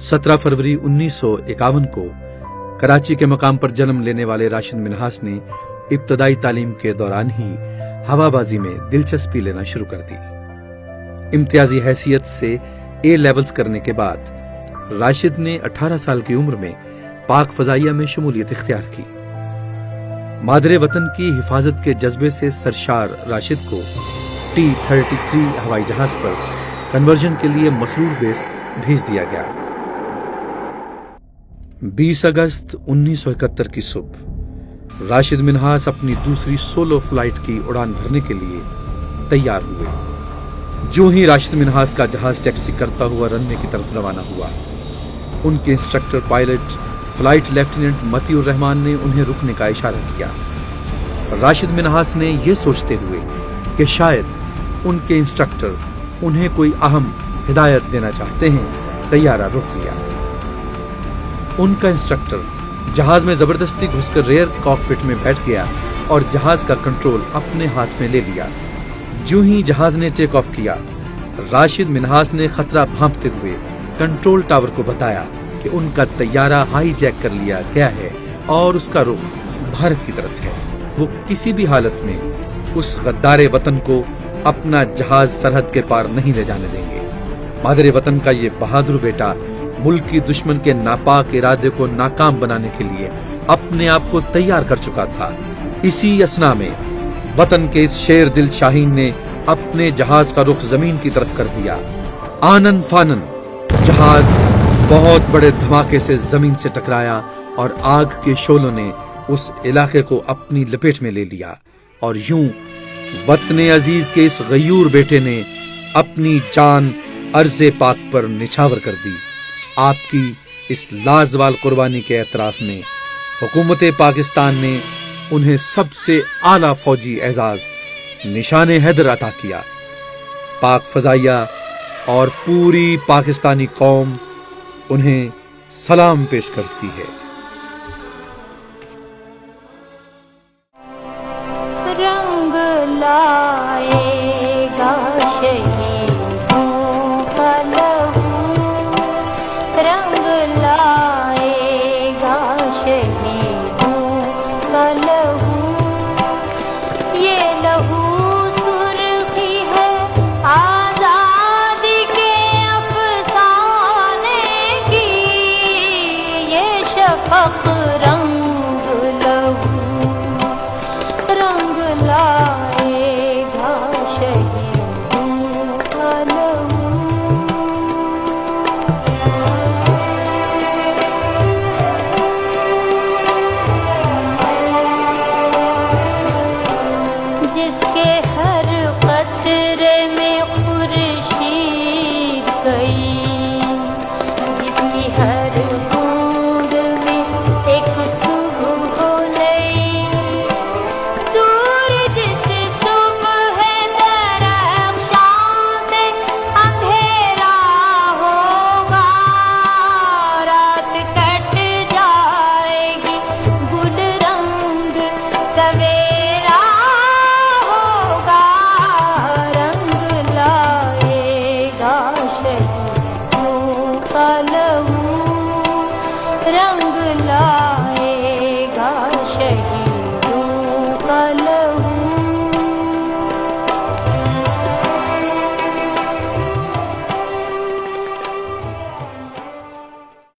17 फरवरी 1951 को कराची के मकाम पर जन्म लेने वाले राशिद मिन्हास ने इब्तदाई तालीम के दौरान ही हवाबाजी में दिलचस्पी लेना शुरू कर दी। इम्तियाजी हैसियत से ए लेवल्स करने के बाद राशिद ने 18 साल की उम्र में पाक फजाइया में शमूलियत इख्तियार की। मादरे वतन की हिफाजत के जज्बे से सरशार राशिद को T-33 हवाई जहाज पर कन्वर्जन के लिए मसरूर बेस भेज दिया गया। 20 अगस्त 1971 की सुबह राशिद मिन्हास अपनी दूसरी सोलो फ्लाइट की उड़ान भरने के लिए तैयार हुए। जो ही राशिद मिन्हास का जहाज टैक्सी करता हुआ रनवे की तरफ रवाना हुआ, उनके instructor pilot flight lieutenant Motiur Rahman ने उन्हें रुकने का इशारा किया। राशिद मिन्हास ने यह सोचते हुए कि शायद उनके इंस्ट्रक्टर उन्हें कोई अहम हिदायत देना चाहते हैं, तैयारा रोक लिया। उनका इंस्ट्रक्टर जहाज में जबरदस्ती घुसकर रेयर कॉकपिट में बैठ गया और जहाज का कंट्रोल अपने हाथ में ले लिया। जो ही जहाज ने टेक ऑफ किया, राशिद मिन्हास ने खतरा भांपते हुए कंट्रोल टावर को बताया कि उनका तैयारा हाईजैक कर लिया गया है और उसका रुख भारत की तरफ है। वो किसी भी हालत में उस गद्दारे वतन को अपना जहाज सरहद के पार नहीं ले जाने देंगे। मादरे वतन का ये बहादुर बेटा मुल्की दुश्मन के नापाक इरादे को नाकाम बनाने के लिए अपने आप को तैयार कर चुका था। इसी असना में वतन के इस शेर दिल शाहीन ने अपने जहाज का रुख जमीन की तरफ कर दिया। आनन फानन जहाज बहुत बड़े धमाके से जमीन से टकराया और आग के शोलों ने उस इलाके को अपनी लपेट में ले लिया और यूं वतने अजीज के इस गयूर बेटे ने अपनी जान अर्ज़े पाक पर निछावर कर दी। आपकी इस लाजवाल कुर्बानी के एतराफ में हुकूमत पाकिस्तान ने उन्हें सबसे आला फौजी एजाज निशाने हैदर अता किया। पाक फजाइया और पूरी पाकिस्तानी कौम उन्हें सलाम पेश करती है। रंग लाएगा शहीदों का लहू, रंग लाएगा शहीदों का लहू, ये लहू सुर्खी है आजादी के अफसाने की, ये शफक रंग लहू, रंग ला